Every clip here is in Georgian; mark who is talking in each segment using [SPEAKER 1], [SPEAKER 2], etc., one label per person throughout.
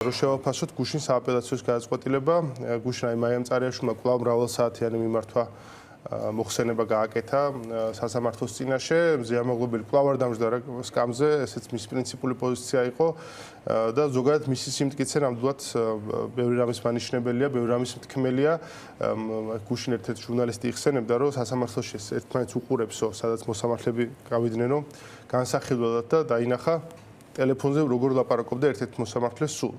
[SPEAKER 1] რო შევაფასოთ გუშინ სააპელაციოს გადაწყვეტილება, გუშინ მაიამწარიაშვილმა კვლავ მრავალსაათიანი მიმართვა მოხსენება გააკეთა სასამართლოს წინაშე, მზეამაღლობელი კვლავ არ დამждარა სკამზე, ესეც მის პრინციპული პოზიცია იყო და ზოგადად მისი სიმტკიცე ნამდვილად ბევრი რამის მანიშნებელია, ბევრი რამის მთქმელია. გუშინ ერთ-ერთი ჟურნალისტი იხსენებდა, რომ სასამართლოში ერთმანეთს უყურებსო, სადაც მოსამართლეები გავიდნენ, განსახილველად და დაინახა ტელეფონზე როგორ ლაპარაკობდა ერთ-ერთ მოსამართლეს სულ.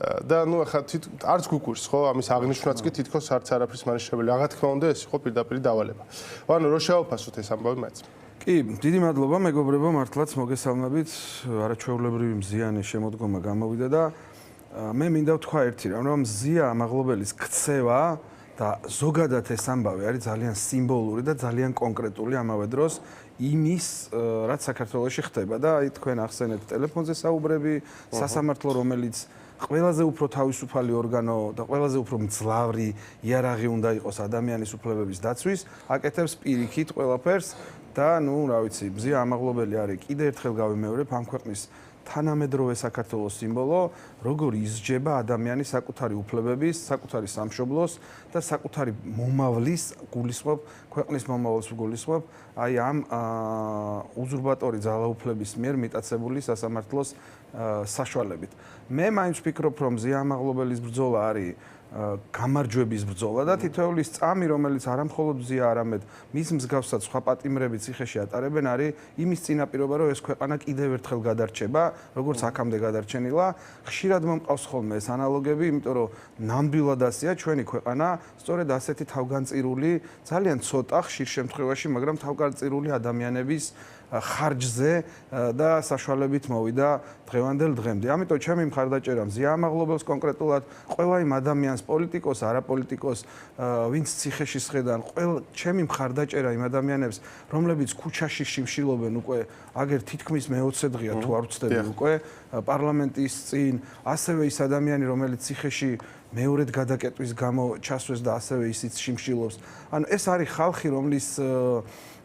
[SPEAKER 1] და ახლა არც გვიკვირს ხო ამის აღნიშვნაც კი თითქოს არც არაფრის მანიშნებელი. რა თქმა უნდა ეს იყო პირდაპირ დავალება. რო შევაფასოთ ეს ამბავი მაინც.
[SPEAKER 2] კი, დიდი მადლობა მეგობრებო, მართლაც მოგესალმებით. არაჩვეულებრივი მზიანი შემოდგომა გამოვიდა და მე მინდა ვთქვა ერთი რამ, რომ მზია ამაღლობელის ქცევა და ზოგადად ეს ამბავი არის ძალიან სიმბოლური და ძალიან კონკრეტული ამავე დროს იმის, რაც საქართველოში ხდება და აი თქვენ ახსენეთ ტელეფონზე საუბრები, სასამართლო რომელიც ყველაზე უფრო თავისუფალი ორგანო და ყველაზე უფრო მძლავრი იარაღი უნდა იყოს ადამიანის უფლებების დაცვის, აკეთებს პირიქით ყველაფერს და რა ვიცი, მზია ამაღლობელი არის კიდე ერთხელ გავიმეორებ ამ ქვეყნის თანამედროვე საქართველოს სიმბოლო, როგორ ისჯება ადამიანი საკუთარი უფლებების, საკუთარი სამშობლოს და საკუთარი მომავლის გულისხმობ, ქვეყნის მომავალს გულისხმობ, აი ამ უზურპატორი ძალაუფლების მიერ მიტაცებული სასამართლოს საშუალებით. მე მაინც ვფიქრობ, რომ მზია ამაღლობელის ბრძოლა არის გამარჯვების ბრძოლა და თითოეულის წამი, რომელიც არამხოლოდ მზია, არამედ მის მსგავსად სხვა პატიმრები ციხეში ატარებენ, არის იმის წინაპირობა, რომ ეს ქვეყანა კიდევ ერთხელ გადარჩება, როგორც აქამდე გადარჩენილა. ხშირად მომყავს ხოლმე ეს ანალოგები, იმიტომ რომ ნამდვილად ასეა ჩვენი ქვეყანა, სწორედ ასეთი თავგანწირული, ძალიან ცოტა ხშირ შემთხვევაში, მაგრამ თავგანწირული ადამიანების ხარჯზე და საშუალებით მოვიდა დღევანდელ დღემდე. ამიტომ ჩემი მხარდაჭერა მზია ამაღლობელს კონკრეტულად ყველა იმ ადამიანს, პოლიტიკოს, არაპოლიტიკოს, ვინც ციხეში სხედან, ჩემი მხარდაჭერა იმ ადამიანებს, რომლებიც ქუჩაში შიმშილობენ უკვე აგერ თითქმის მე-20 დღეა თუ არ ვცდები უკვე პარლამენტის წინ, ასევე ის ადამიანი, რომელიც ციხეში მეორედ გადაკეტვის გამო ჩასვეს და ასევე ისიც შიმშილობს. ანუ ეს არის ხალხი, რომლის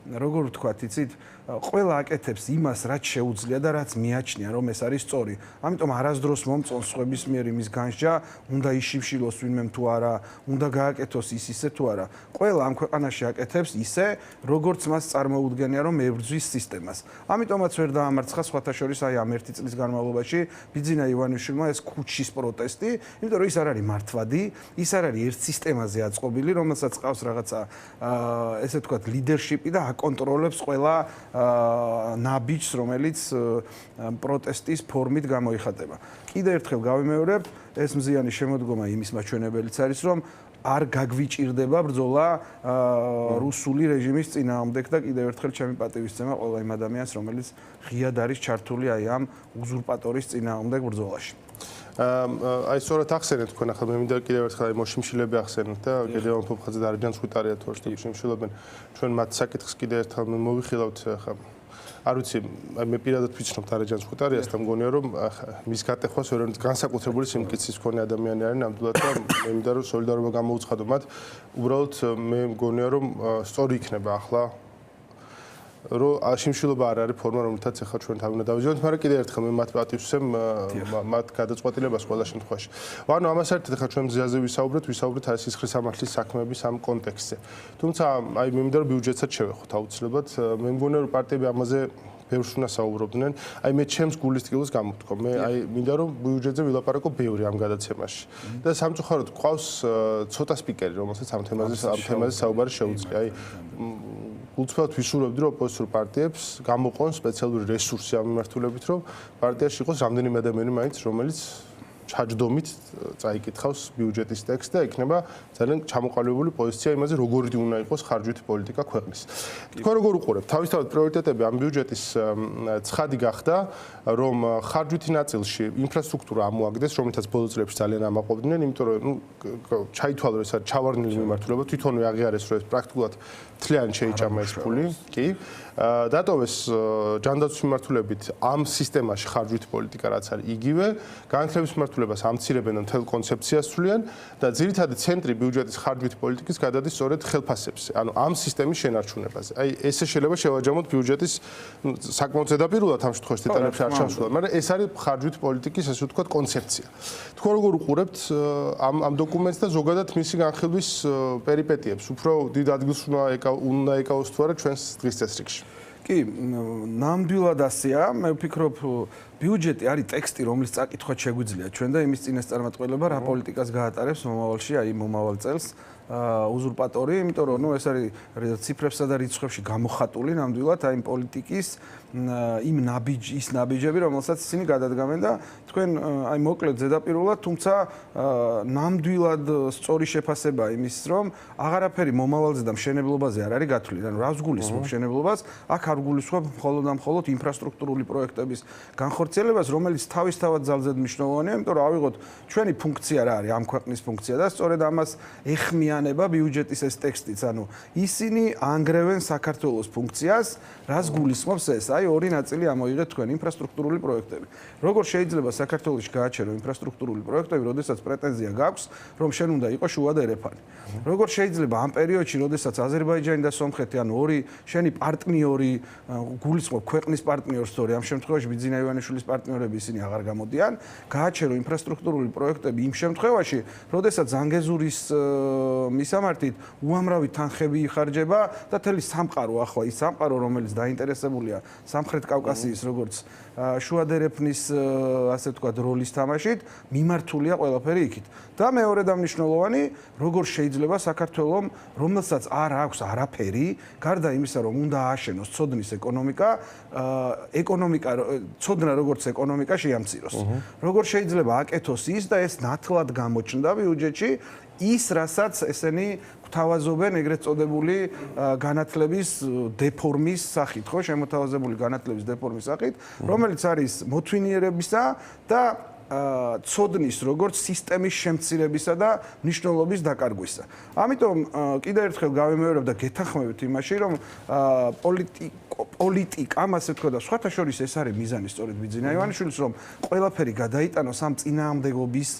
[SPEAKER 2] როგორ ვთქვათ, იცით, ყველა აკეთებს იმას, რაც შეუძლია და რაც მიაჩნია, რომ ეს არის სწორი. ამიტომ არასდროს მომწონს სხვების მიერ იმის განსჯა, უნდა იშიმშილოს ვინმე თუ არა, უნდა გააკეთოს ისე თუ არა. ყველა ამ ქვეყანაში აკეთებს ისე, როგორც მას წარმოუდგენია, რომ ებრძვის სისტემას. ამიტომაც ვერ დაამარცხა სხვათა შორის აი ამ 1 წლის განმავლობაში ბიძინა ივანიშვილმა ეს ქუჩის პროტესტი, იმიტომ რომ ის არ არის მართვადი, ის არ არის ერთ სისტემაზე აწყობილი, რომელსაც ყავს რაღაცა ესე ვთქვათ ლიდერშიპი და აკონტროლებს ყველა ნაბიჯს, რომელიც პროტესტის ფორმით გამოიხატება. კიდე ერთხელ გავიმეორებ, ეს მზიანი შემოდგომა იმის მაჩვენებელიც არის, რომ არ გაგვიჭირდება ბრძოლა რუსული რეჟიმის წინააღმდეგ და კიდევ ერთხელ ჩემი პატივისცემა ყველა იმ ადამიანს, რომელიც ღიად არის ჩართული აი ამ უზურპატორის წინააღმდეგ ბრძოლაში.
[SPEAKER 1] აი სწორად ახსენეთ თქვენ ახლა მე მინდა კიდევ ერთხელ მოშიმშილები ახსენოთ და გედევან ფოფხაძე და არიჯან სვიტარია თუ არ შიმშილებენ ჩვენ მათ საკითხს კიდევ ერთხელ მოვიხილავთ ახლა არ ვიცი მე პირადად ვიცნობთ არიჯან სვიტარიას და მგონია რომ მის გატეხვას ვერ განსაკუთრებული სიმტკიცის მქონე ადამიანი არის ნამდვილად და მე მინდა რომ სოლიდარობა გამოუცხადო მათ უბრალოდ მე მგონია რომ სწორი იქნება ახლა რომ შიმშილობა არ არის ფორმა, რომელთაც ახლა ჩვენ თავი უნდა დავიძინოთ, მაგრამ კიდევ ერთხელ მე მათ პატივსცემ მათ გადაწყვეტილებას ყველა შემთხვევაში. ანუ ამას ერთად ახლა ჩვენ მზიაზე ვისაუბრეთ აი სისხლის სამართლის საქმეების ამ კონტექსტზე. თუმცა აი მე მინდა რომ ბიუჯეტსაც შევეხოთ აუცილებლად. მე მგონია რომ პარტიები ამაზე ბევრს უნდა საუბრობდნენ. აი მე ჩემს გულის ტკივილს გამოვთქვა. მე აი მინდა რომ ბიუჯეტზე ვილაპარაკო ბევრი ამ გადაცემაში. და სამწუხაროდ ყავს ცოტა სპიკერი, რომელსაც ამ თემაზე საუბარი შეუძლია. აი გულწრფელად ვისურვებდი რომ ოპოზიციურ პარტიებს გამოყონ სპეციალური რესურსი ამ მიმართულებით, რომ პარტიაში იყოს რამდენიმე ადამიანი მაინც, რომელიც ჩაჯდომით წაიკითხავს ბიუჯეტის ტექსტს და იქნება ძალიან ჩამოყალიბებული პოზიცია იმაზე, როგორი უნდა იყოს ხარჯვითი პოლიტიკა ქვეყნის. თქვენ როგორ უყურებთ? თავისთავად პრიორიტეტები ამ ბიუჯეტის ცხადი გახდა, რომ ხარჯვითი ნაწილში ინფრასტრუქტურა ამოაგდეს, რომელთაც ბოლო წლებში ძალიან ამაყობდნენ, იმიტომ რომ ჩაითვალა რომ ეს არის ჩავარდნილი მიმართულება, თვითონვე აღიარეს რომ ეს პრაქტიკულად მთლიანად შეიჭამა ეს ფული, კი. დატოვეს ჯანდაცვის მიმართულებით ამ სისტემაში ხარჯვით პოლიტიკა რაც არის იგივე, განათლების მიმართულებას ამცირებენ და მთელ კონცეფციას ცვლიან და ძირითადი ცენტრი ბიუჯეტის ხარჯვით პოლიტიკის გადადის სწორედ ხელფასებზე. ანუ ამ სისტემის შენარჩუნებაზე. აი ესე შეიძლება შევაჯამოთ ბიუჯეტის საკმაოდ ზედაპირულად ამ შემთხვევაში დეტალებში არ ჩავშლოთ, მაგრამ ეს არის ხარჯვით პოლიტიკის ასე ვთქვათ კონცეფცია. თქვენ როგორ უყურებთ ამ დოკუმენტს და ზოგადად მისი განხილვის პერიპეტიებს? უფრო დიდ ადგილს უნდა ეკავოს თუ არა ჩვენს დღის წესრიგში?
[SPEAKER 2] კი, ნამდვილად ასეა. მე ვფიქრობ, ბიუჯეტი არის ტექსტი, რომლის წაკითხვაც შეგვიძლია ჩვენ და იმის წინასწარმეტყველება რა პოლიტიკას გაატარებს მომავალში, აი მომავალ წელს. უზურპატორი, იმიტომ რომ ეს არის ციფრებსა და რიცხვებში გამოხატული ნამდვილად აი პოლიტიკის იმ ნაბიჯები, რომელსაც ისინი გადადგამენ და თქვენ აი მოკლედ ზედაპირულად, თუმცა ნამდვილად სწორი შეფასება იმის, რომ აღარაფერი მომავალზე და მშენებლობაზე არ არის გათვლილი. ანუ რას გულისხმობ მშენებლობას? აქ არ გულისხმობ მხოლოდ და მხოლოდ ინფრასტრუქტურული პროექტების განხორციელებას, რომელიც თავისთავად ძალზედ მნიშვნელოვანია, იმიტომ რომ ავიღოთ ჩვენი ფუნქცია რა არის, ამ ქვეყნის ფუნქცია და სწორედ ამას ეხმიანება ბიუჯეტის ეს ტექსტიც. ანუ ისინი ანგრევენ საქართველოს ფუნქციას, რას გულისხმობს ეს? აი ორი ნაწილი ამოიღეთ თქვენ ინფრასტრუქტურული პროექტები. როგორ შეიძლება საქართველოში გააჩერო ინფრასტრუქტურული პროექტები, როდესაც პრეტენზია გაქვს, რომ შენ უნდა იყოს შუა და ერეფანი. როგორ შეიძლება ამ პერიოდში, როდესაც აზერბაიჯანი და სომხეთი, ანუ ორი შენი პარტნიორი, გულისხმობ ქვეყნის პარტნიორს, თორე ამ შემთხვევაში ბიძინა ივანიშვილის პარტნიორები ისინი აღარ გამოდიან, გააჩერო ინფრასტრუქტურული პროექტები იმ შემთხვევაში, როდესაც ზანგეზურის მისამართით უამრავი თანხები იხარჯება და თელი სამყარო ახლა ის სამყარო, რომელიც დაინტერესებულია სამხრეთ კავკასიის როგორც შუადერეფნის ასე ვთქვათ როლის თამაშით, მიმართულია ყველაფერი იქით. და მეორე და მნიშვნელოვანი, როგორ შეიძლება საქართველოს, რომელსაც არ აქვს არაფერი, გარდა იმისა, რომ უნდა ააშენოს ცოდნის ეკონომიკა, ცოდნა როგორც ეკონომიკა შეამციროს. როგორ შეიძლება აკეთოს ის და ეს ნათლად გამოჩნდა ბიუჯეტში ის, რასაც ესენი გვთავაზობენ ეგრეთ წოდებული განათლების დეფორმის სახით, ხო, შემოთავაზებული განათლების დეფორმის სახით, რომელიც არის მოთვინიერებისა და ცოდნის როგორც სისტემის შემცირებისა და მნიშვნელობის დაკარგვისა. ამიტომ კიდევ ერთხელ გავიმეორებ და გეთანხმებით იმაში, რომ პოლიტიკა, ასე ვთქვა და სხვათა შორის ეს არის მიზანი სწორედ ბიძინა ივანიშვილის, რომ ყველაფერი გადაიტანოს ამ წინააღმდეგობის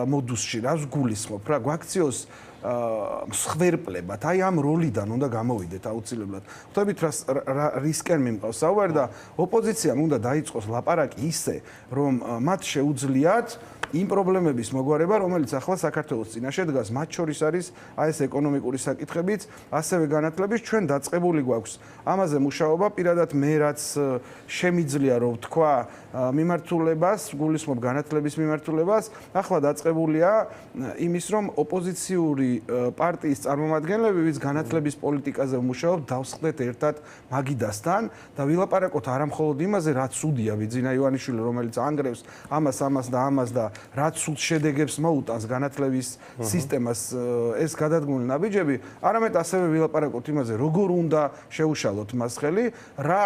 [SPEAKER 2] მოდუსში, რას გულისხმობ, რა გვაქციოს მსხვერპლებად, აი ამ როლიდან უნდა გამოვიდეთ აუცილებლად. ხვდებით რისკენ მიმყავს საუბარი და ოპოზიციამ უნდა დაიწყოს ლაპარაკი ისე, რომ მათ შეუძლიათ იმ პრობლემების მოგვარება, რომელიც ახლა საქართველოს წინაშე დგას, მათ შორის არის აი ეს ეკონომიკური საკითხებიც, ასევე განათლების ჩვენ დაწყებული გვაქვს. ამაზე მუშაობა პირადად მე რაც შემიძლია რომ ვთქვა მიმართულებას, გულისხმობ განათლების მიმართულებას, ახლა დაწყებულია იმის, რომ ოპოზიციური პარტიის წარმომადგენლები, ვინც განათლების პოლიტიკაზე მუშაობ, დავსხდეთ ერთად მაგიდასთან და ვილაპარაკოთ არა მხოლოდ იმაზე, რაც უდია ბიძინა ივანიშვილი, რომელიც ანგრევს ამას და ამას და რაც სულ შედეგებს მოუტანს განათლების სისტემას ეს გადადგმული ნაბიჯები, არამედ ასევე ვილაპარაკოთ იმაზე, როგორ უნდა შეუშალოთ მას ხელი, რა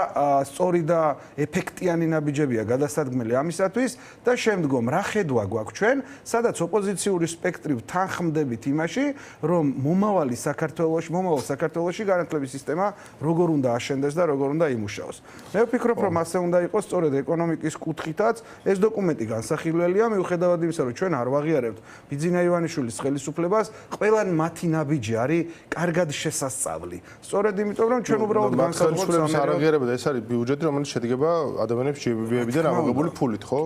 [SPEAKER 2] სწორი და ეფექტიანი ნაბიჯებია გადასადგმელი ამისათვის და შემდგომ რა ხედვა გვაქვს ჩვენ, სადაც ოპოზიციური სპექტრი თანხმდებით იმაში, რომ მომავალ საქართველოში განათლების სისტემა როგორ უნდა აშენდეს და როგორ უნდა იმუშაოს. მე ვფიქრობ, რომ ასე უნდა იყოს სწორედ ეკონომიკის კუთხითაც ეს დოკუმენტი განსახილველია, მიუხედავად იმისა, რომ ჩვენ არ ვაღიარებთ ბიძინა ივანიშვილის ხელისუფლებას, ყველა მათი ნაბიჯი არის კარგად შესასწავლი. სწორედ იმიტომ, რომ ჩვენ უბრალოდ
[SPEAKER 1] განსახილველებს არ აღიარებთ, ეს არის ბიუჯეტი, რომელიც შედგება ადამიანების ჯებებიდან ამოგებული ფულით, ხო?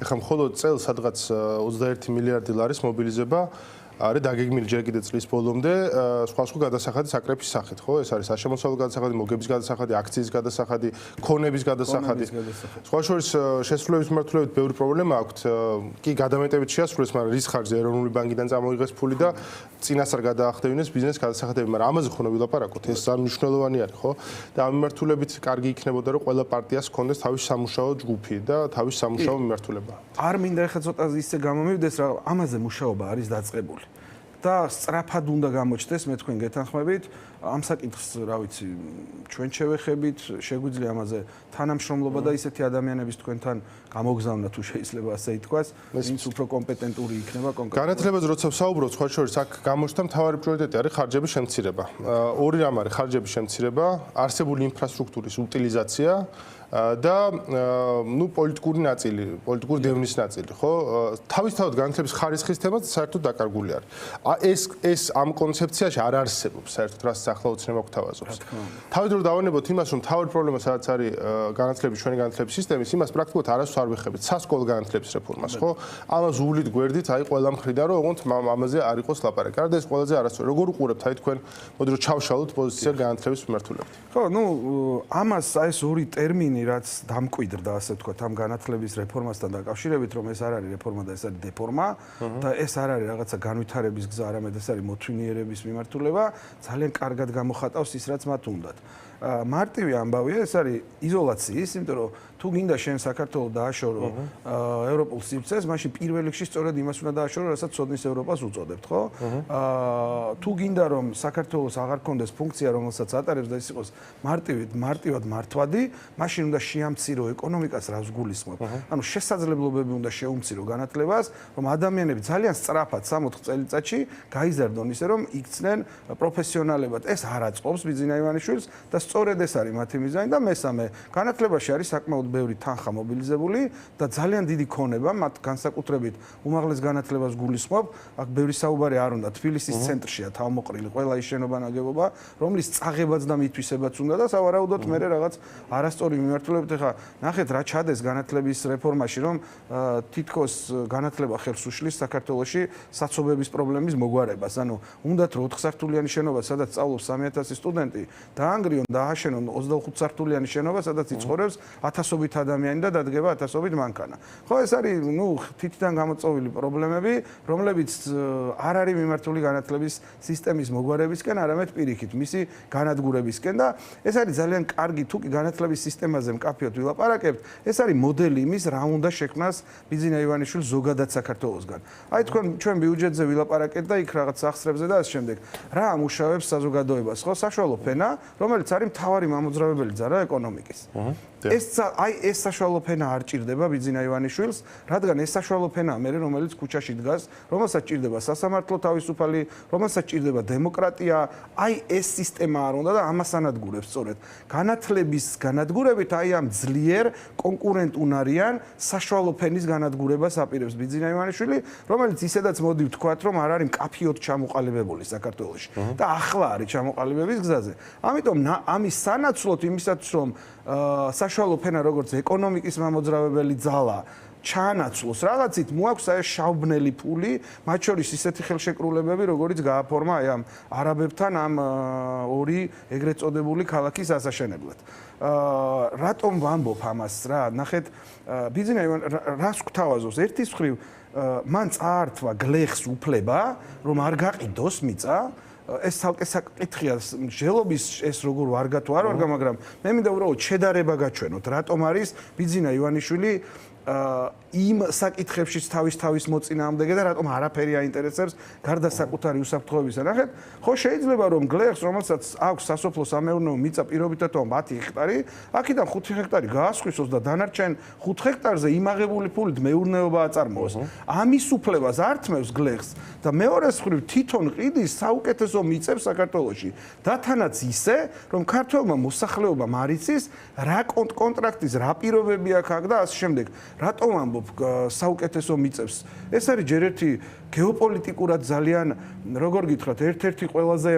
[SPEAKER 1] ეხლა მხოლოდ წელს სადღაც 21 მილიარდი ლარის მობილიზება არის დაგეგმილი ჯერ კიდევ წლის ბოლომდე სხვა გადასახადის აკრეფის სახით, ხო? ეს არის საშემოსავლო გადასახადი, მოგების გადასახადი, აქციის გადასახადი, ქონების გადასახადი. სხვა შორის შესრულების მიმართულებით ბევრი პრობლემა აქვს. კი გადამეტებით შეასრულეს, მაგრამ რის ხარჯზე ეროვნული ბანკიდან წამოიღეს ფული და წინასწარ გადაახდევინეს ბიზნეს გადასახადები, მაგრამ ამაზე ხო ვილაპარაკოთ, ეს ძალიან მნიშვნელოვანი არის, ხო? და ამ მიმართულებით კარგი იქნებოდა, რომ ყველა პარტიას ჰქონდეს თავისი სამუშაო ჯგუფი და თავისი სამუშაო მიმართულება.
[SPEAKER 2] არ მინდა ახლა ცოტა ისე გამომივიდეს, რა ამაზე მუშაობა არის დაწყებული. და სწრაფად უნდა გამოჩნდეს, მე თქვენ გეთანხმებით, ამ საკითხს, რა ვიცი, ჩვენ შევეხებით, შეგვიძლია ამაზე თანამშრომლობა და ისეთი ადამიანების თქვენთან გამოგზავნა თუ შეიძლება ასე ითქვას, ვინც უფრო კომპეტენტური იქნება კონკრეტულად.
[SPEAKER 1] განათლებაზე როცა ვსაუბრობ, სხვა შორის აქ გამოჩნდა მთავარი პრიორიტეტი არის ხარჯების შემცირება. ორი რამ არის ხარჯების შემცირება, არსებული ინფრასტრუქტურის უტილიზაცია და ნუ პოლიტიკური ნაწილი, პოლიტიკური დევნის ნაწილი, ხო? თავისთავად განათლების ხარისხის თემაც საერთოდ დაკარგული არის. ეს ამ კონცეფციაში არ არსებობს საერთოდ, რაც ახლა უცნობა გვთავაზობს. თავიდანვე დავანებოთ იმას, რომ თავი პრობლემა სადაც არის განათლების ჩვენი განათლების სისტემის, იმას პრაქტიკულად არასდროს არ ვიხებით. სასკოლო განათლების რეფორმას, ხო? ამას უვლით გვერდით, აი ყველა მხრიდან რომ ოღონდ ამაზე არ იყოს ლაპარაკი. არა და ეს ყველაზე არასწორი. როგორ უყურებთ აი თქვენ, მოდი რომ ჩავშალოთ პოზიცია განათლების მიმართულებით.
[SPEAKER 2] ხო, ნუ ამას აი ეს ორი ტერმინი რაც დამკვიდრდა ასე ვთქვათ ამ განათლების რეფორმასთან დაკავშირებით, რომ ეს არ არის რეფორმა და ეს არის დეფორმა და ეს არ არის რაღაცა განვითარების გზა, არამედ ეს არის მოთვინიერების მიმართულება, ძალიან კარგად გამოხატავს ის რაც მათ უნდათ. მარტივი ამბავია, ეს არის იზოლაციის, იმიტომ რომ თუ გინდა შენ საქართველოს დააშორო ევროპულ სივრცეს, მაშინ პირველ რიგში სწორედ იმას უნდა დააშორო, რასაც ცოდნის ევროპას უწოდებთ, ხო? თუ გინდა რომ საქართველოს აღარ კონდეს ფუნქცია, რომელსაც ატარებს და ის იყოს მარტივად მართვადი, მაშინ უნდა შეამცირო ეკონომიკას, რაც გულისხმობ. ანუ შესაძლებლობები უნდა შეუმცირო განათლებას, რომ ადამიანები ძალიან სწრაფად 3-4 წელიწადში გაიზარდონ ისე რომ იქცნენ პროფესიონალებად. ეს არ აწყობს ბიძინა ივანიშვილს და სწორედ ეს არის მათი მიზანი და მესამე, განათლებაში არის საკმაოდ ბევრი თანხა მობილიზებული და ძალიან დიდი ქონება, მათ განსაკუთრებით უმაღლეს განათლებას გულისხმობ. აქ ბევრი საუბარი არ უნდა. თბილისის ცენტრშია თავმოყრილი ყველა ის შენობა ნაგებობა, რომლის წაღებაც და მითვისებაც უნდა და სავარაუდოდ მე რაღაც არასწორი მიმართულებით ახლა ნახეთ რა ჩადეს განათლების რეფორმაში, რომ თითქოს განათლება ხელს უშლის საქართველოში საცობების პრობლემის მოგვარებას. ანუ უნდათ რომ 4 სართულიანი შენობა, სადაც სწავლობს 3000 სტუდენტი, დაანგრიონ და აშენონ 25 სართულიანი შენობა, სადაც იცხოვრებს ათასობით ადამიანი და დადგება ათასობით მანქანა. ხო, ეს არის ნუ თითიდან გამოწვეული პრობლემები, რომლებიც არ არის მიმართული განათლების სისტემის მოგვარებისკენ, არამედ პირიქით მისი განადგურებისკენ და ეს არის ძალიან კარგი თუ კი განათლების სისტემაზე მკაფიოდ ვილაპარაკებთ, ეს არის მოდელი იმის, რა უნდა შექმნას ბიძინა ივანიშვილს ზოგადად საქართველოსგან. აი ჩვენ ბიუჯეტზე ვილაპარაკეთ და იქ რაღაც სახსრებზე და ამ შემდეგ რა ამუშავებს საზოგადოებას, ხო, საშუალო ფენა, რომელიც არის მთავარი მამოძრავებელი ძარა ეკონომიკის. ეს საშუალო ფენა არ ჭირდება ბიძინა ივანიშვილს, რადგან ეს საშუალო ფენაა მე რომელიც ქუჩაში დგას, რომელსაც ჭირდება სასამართლო თავისუფალი, რომელსაც ჭირდება დემოკრატია, აი ეს სისტემა არ უნდა და ამას ანადგურებს სწორედ. განათლების განადგურებით აი ამ ძლიერ კონკურენტუნარიან საშუალო ფენის განადგურებას აპირებს ბიძინა ივანიშვილი, რომელიც ისედაც მოდი ვთქვათ, რომ არ არის მკაფიოდ ჩამოყალიბებული საქართველოში და ახლა არის ჩამოყალიბების გზაზე. ამიტომ ამის სანაცვლოდ იმისაც რომ საშუალო ფენა როგორც ეკონომიკის მამოძრავებელი ძალა ჩაანაცვლოს რაღაცით მოაქვს აი შავბნელი ფული, მათ შორის ისეთი ხელშეკრულებები, როგორიც გააფორმა აი ამ არაბებთან ამ ორი ეგრეთ წოდებული ქალაქის ასაშენებლად. რატომ ვამბობ ამას რა? ნახეთ, ბიძინა რას გვთავაზობს? ერთის მხრივ მან წაართვა გლეხს უფლება, რომ არ გაყიდოს მიწა. ეს თალკე საკითხია ჟელობის ეს როგორ ვარგა თუ არ ვარგა, მაგრამ მე მინდა უბრალოდ შედარება გაჩვენოთ, რატომ არის ბიძინა ივანიშვილი იმ საკითხებშიც თავის მოწინააღმდეგე და რატომ არაფერი აინტერესებს გარდა საკუთარი უსაფრთხოებისა. ნახეთ, ხო შეიძლება რომ გლეხს, რომელსაც აქვს სასოფლო სამეურნეო მიწა პირობითად 10 ჰექტარი, აქედან 5 ჰექტარი გაასხვისოს და დანარჩენ 5 ჰექტარზე იმაღებული ფულით მეურნეობა აწარმოოს. ამის უფლებას ართმევს გლეხს და მეორეს მხრივ თვითონ ყიდის საუკეთესო მიწებს საქართველოში. და თანაც ისე, რომ ქართველმა მოსახლეობამ არ იცის რა კონტრაქტის, რა პირობები აქვს და ასე შემდეგ. რატომ ამბობ საუკეთესო მიწებს? ეს არის ჯერ ერთი გეოპოლიტიკურად ძალიან, როგორ გითხრათ, ერთ-ერთი ყველაზე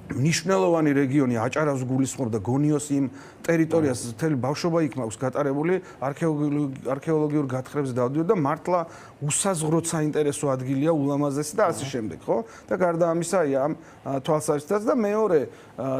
[SPEAKER 2] მნიშვნელოვანი რეგიონი აჭარას გულისხმობდა გონიოს იმ ტერიტორიას მთელი ბავშვობა იქ მაქვს გატარებული არქეოლოგიურ გათხრებზე დავდივარ და მართლა უსაზღვროდ საინტერესო ადგილია ულამაზესი და ასე შემდეგ, ხო? და გარდა ამისა ამ თვალსაზრისითაც და მეორე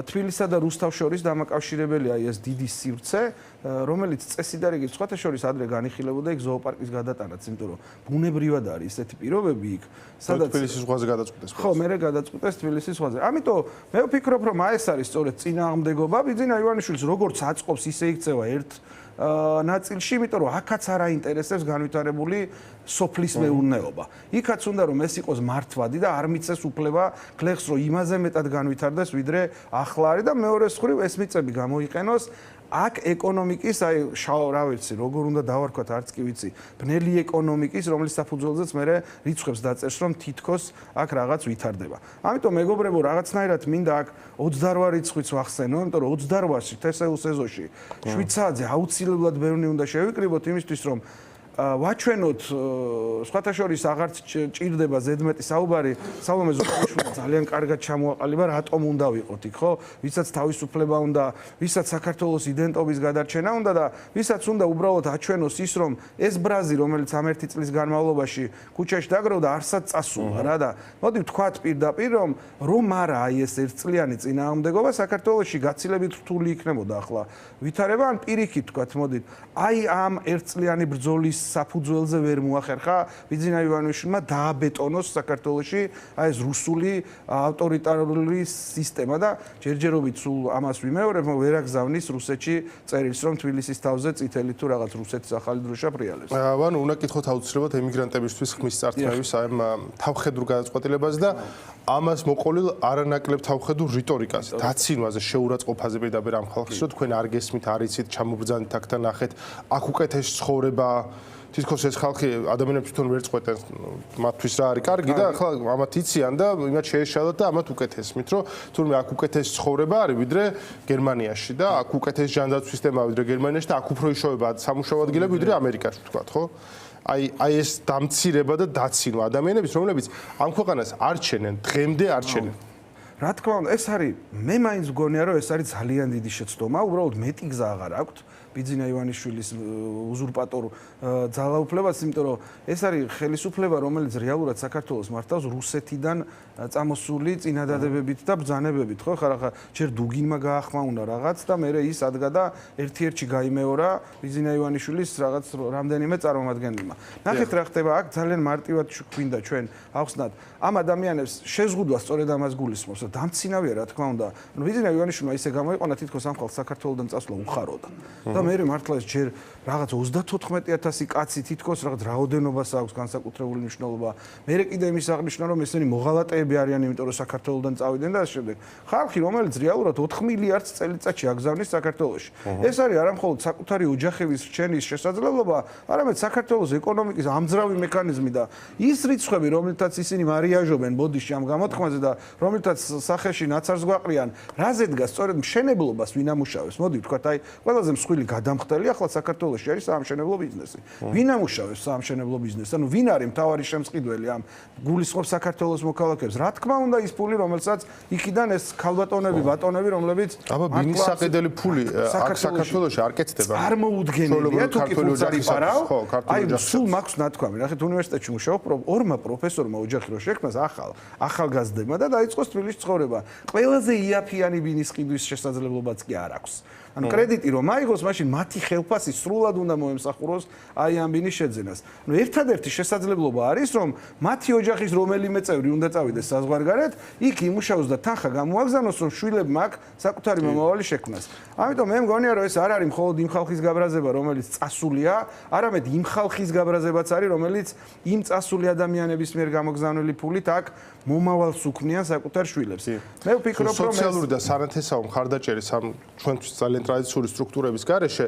[SPEAKER 2] თბილისსა და რუსთავს შორის დამაკავშირებელია ეს დიდი სივრცე, რომელიც წესიდარიგით სხვათა შორის ადრე განიხილებოდა იქ ზოოპარკის გადატანაც, იმიტომ რომ ბუნებრივად არის ესეთი პირობები იქ, სადაც
[SPEAKER 1] თბილისის ზღვაზე გადაწყვეტეს.
[SPEAKER 2] ხო, მე გადაწყვეტეს თბილისის ზღვაზე. ამიტომ მე ვფიქრობ, რომ აი ეს არის სწორედ წინააღმდეგობა ბიძინა ივანიშვილს როგორც აწყობს, ისე იქცევა ერთ ნაწილში, იმიტომ რომ აქაც არ აინტერესებს განვითარებული სოფლის მეურნეობა. იქაც უნდა რომ ეს იყოს მართვადი და არ მიწეს უფლება გლეხს რომ იმაზე მეტად განვითარდეს ვიდრე ახლა არის და მეორე მხრივ ეს მიწები გამოიყენოს აქ ეკონომიკის, რა ვიცი, როგორ უნდა დავარქვათ, არც კი ვიცი, ბნელი ეკონომიკის, რომლის საფუძველზეც მე რიცხვებს დაწერს, რომ თითქოს აქ რაღაც ვითარდება. ამიტომ მეგობრებო, რაღაცნაირად მინდა აქ 28 რიცხვიც ვახსენო, იმიტომ რომ 28-ში თესეულ სეზონში შვიცაძე აუცილებლად ბევრი უნდა შევიკრიბოთ იმისთვის, რომ ვაჩვენოთ სხვათა შორის აღარც ჭირდება ზედმეტი საუბარი სალომე ზურაბაშვილმა ძალიან კარგად ჩამოაყალიბა რატომ უნდა ვიყოთ იქ ხო ვისაც თავისუფლება უნდა ვისაც საქართველოს იდენტობის გადარჩენა უნდა და ვისაც უნდა უბრალოდ აჩვენოს ის რომ ეს ბრაზი რომელიც ამ ერთი წლის განმავლობაში ქუჩაში დაგროვდა არსად წასულა რა და მოდი ვთქვათ პირდაპირ რომ არა აი ეს ერთწლიანი წინააღმდეგობა საქართველოში გაცილებით რთული იქნებოდა ახლა ვითარება ან პირიქით ვთქვათ მოდით აი ამ ერთწლიანი ბრძოლის საფუძველზე ვერ მოახერხა ბიძინა ივანიშვილმა დააბეტონოს საქართველოში აი ეს რუსული ავტორიტარული სისტემა და ჯერჯერობით სულ ამას ვიმეორებ ვერ აგზავნის რუსეთში წერილს რომ თბილისის თავზე წითელი თუ რაღაც რუსეთის ახალი დროშა ფრიალებს.
[SPEAKER 1] ანუ უნდა კითხოთ აუცილებლად ემიგრანტებისთვის ხმის წარდგენების ამ თავხედურ გადაწყვეტილებაზე და ამას მოყოლილ არანაკლებ თავხედურ რიტორიკაზე, დაცინვაზე, შეურაცხყოფაზე პირდაპირ ამ ხალხის, რომ თქვენ არ გესმით, არ იცით, ჩამობრძანეთ აქთან ნახეთ, აქ უკეთეს ცხოვრება თითქოს ეს ხალხი ადამიანებს თვითონ ვერ წყვეტენ მათთვის რა არის კარგი და ახლა ამათ იციან და იმათ შეეშალათ და ამათ უკეთესმით რომ თურმე აქ უკეთეს ცხოვრება არის ვიდრე გერმანიაში და აქ უკეთეს ჯანდაცვის სისტემა ვიდრე გერმანიაში და აქ უფრო იშოვება სამუშაო ადგილები ვიდრე ამერიკაში ვთქვათ ხო აი ეს დამცირება და დაცინვა ადამიანების რომლებიც ამ ქვეყანას არჩენენ დღემდე არჩენენ
[SPEAKER 2] რა თქმა უნდა ეს არის მე მაინც მგონია რომ ეს არის ძალიან დიდი შეცდომა უბრალოდ მეტი გზა აღარ აქვს ბიძინა ივანიშვილის უზურპატორ ძალაუფლებას, იმიტომ რომ ეს არის ხელისუფლება, რომელიც რეალურად საქართველოს მართავს რუსეთიდან წამოსული წინადადებებით და ბრძანებებით, ხო? ხარ ჯერ დუგინმა გაახმაუნა რაღაც და მე ის ადგა და ერთ-ერთში გაიმეორა ბიძინა ივანიშვილის რაღაც რამდენიმე წარმომადგენელმა. ნახეთ რა ხდება აქ ძალიან მარტივად გვინდა ჩვენ ახსნათ ამ ადამიანებს შეზღუდვა სწორედ ამას გულისხმობს და დამცინავია რა თქმა უნდა. ანუ ბიძინა ივანიშვილმა ისე გამოიყენა თითქოს ამ ხალხს საქართველოსდან წასვლა უხაროდა. და მე მართლა ეს ჯერ რაღაც 34000 კაცი თითქოს რაღაც რაოდენობას აქვს განსაკუთრებული მნიშვნელობა. მე კიდე იმის აღნიშნა რომ ესენი მოღალატეები არიან, იმიტომ რომ საქართველოსდან წავიდნენ და ამ შემდეგ. ხალხი რომელიც რეალურად 4 მილიარდს წელიწადში აგზავნის საქართველოში. ეს არის არა მხოლოდ საკუთარი ოჯახების რჩენის შესაძლებლობა, არამედ საქართველოს ეკონომიკის ამძრავი მექანიზმი და ის რიცხვები, რომელთაც ისინი მარიაჟობენ ბოდიში ამ გამოთქმაზე და რომელთაც სახეში ნაცარს გვაყრიან, რაზე დგას სწორედ მშენებლობას ვინ ამუშავებს. მოდი ვთქვათ, აი ყველაზე მსხვილი გადამხდელი ახლა საქართველოში არის საამშენებლო ბიზნესი. ვინ ამუშავებს საამშენებლო ბიზნესს? ანუ ვინ არის მთავარი შემწყიდველი ამ გულისხმობს საქართველოს მოქალაქეებს? რა თქმა უნდა ის ფული, რომელსაც იქიდან ეს ქალბატონები, ბატონები, რომლებიც
[SPEAKER 1] აბა ბინის საყიდელი ფული აქ საქართველოში არ კეთდება.
[SPEAKER 2] წარმოუდგენელია თუ კი ფულს არიფარავ. აი სულ მაქვს ნათქვამი. ნახეთ უნივერსიტეტში მუშაობ ორმა პროფესორმა ოჯახი რო შექმნას ახალგაზრდებმა და დაიწყოს თბილისში ცხოვრება. ყველაზე იაფიანი ბინის ყიდვის შესაძლებლობაც კი არ აქვს. ანუ კრედიტი რომ აიღოს, მაშინ მათი ხელფასი სრულად უნდა მოემსახუროს აი ამ ბინის შეძენას. ანუ ერთადერთი შესაძლებლობა არის, რომ მათი ოჯახის რომელიმე წევრი უნდა წავიდეს საზღვარგარეთ, იქ იმუშაოს და თანხა გამოაგზავნოს, რომ შვილებმა აქ საკუთარი მომავალი შექმნას. ამიტომ მე მგონია, რომ ეს არ არის მხოლოდ იმ ხალხის გაბრაზება, რომელიც წასულია, არამედ იმ ხალხის გაბრაზებაც არის, რომელიც იმ წასული ადამიანების მიერ გამოგზავნილი ფულით აქ მომავალს უქმნიან საკუთარ შვილებს. მე ვფიქრობ, რომ
[SPEAKER 1] სოციალური და სარანთესაო მხარდაჭერის ამ ჩვენთვის ძალიან ტრადიციული სტრუქტურების გარეშე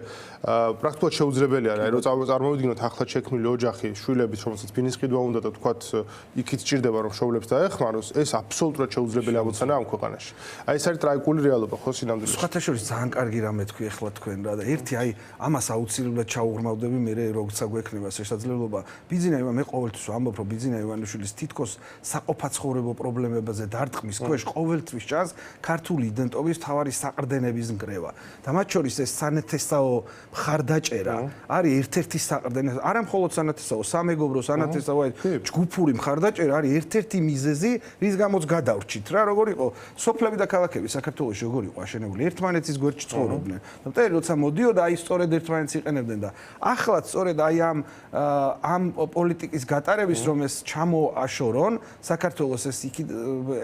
[SPEAKER 1] პრაქტიკულად შეუძლებელია რა, რომ წარმოვიდგინოთ ახლა შექმნილი ოჯახი, შვილების, რომელსაც ბინის ყიდვა უნდა და თქვათ იქით სჭირდება რომ შოვლებს დაეხმაროს, ეს აბსოლუტურად შეუძლებელი ამოცანა ამ ქვეყანაში. აი ეს არის ტრაგიკული რეალობა, ხო სინამდვილეში.
[SPEAKER 2] სხვათა შორის ძალიან კარგი რამე თქვი ახლა თქვენ რა და ერთი აი ამას აუცილებლად ჩაუღრმავდები მე როცა გვექნება შესაძლებლობა. ბიძინა მე ყოველთვის ვამბობ რომ ბიძინა ივანიშვილის თითქოს საყოფაცხოვრებო პრობლემებზე დარტყმის ქვეშ ყოველთვის ჩანს ქართული იდენტობის თავარი საყრდენების ნგრევა. და მათ შორის ეს სანათესაო მხარდაჭერა არის ერთ-ერთი საყრდენი, არა მხოლოდ სანათესაო, სამეგობრო სანათესაო, ჯგუფური მხარდაჭერა არის ერთ-ერთი მიზეზი, რის გამოც გადავრჩით რა, როგორ იყო სოფლები და ქალაქები საქართველოში როგორ იყო აშენებული, ერთმანეთის გვერდში ცხოვრობდნენ. და მტერი როცა მოდიოდა, აი სწორედ ერთმანეთს იყენებდნენ და ახლაც სწორედ აი ამ პოლიტიკის გატარების რომ ეს ჩამოაშორონ საქართველოს ეს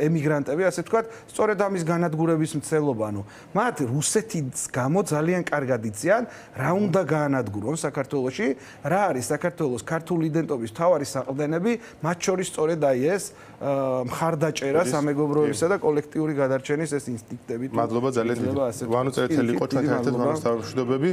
[SPEAKER 2] ემიგრანტები, ასე ვთქვათ, სწორედ ამის განადგურების მცდელობა, ანუ მათ რუსეთის გამო ძალიან კარგად იციან რა უნდა გაანადგურონ საქართველოში, რა არის საქართველოს ქართული იდენტობის მთავარი საყრდენები, მათ შორის სწორედ აი ეს მხარდაჭერა სამეგობროებისა და კოლექტიური გადარჩენის ეს ინსტინქტები.
[SPEAKER 1] მადლობა ძალიან დიდი. ვანო წერეთელი იყო ჩვენთან ერთად, ვანოს თავმჯდომარეები.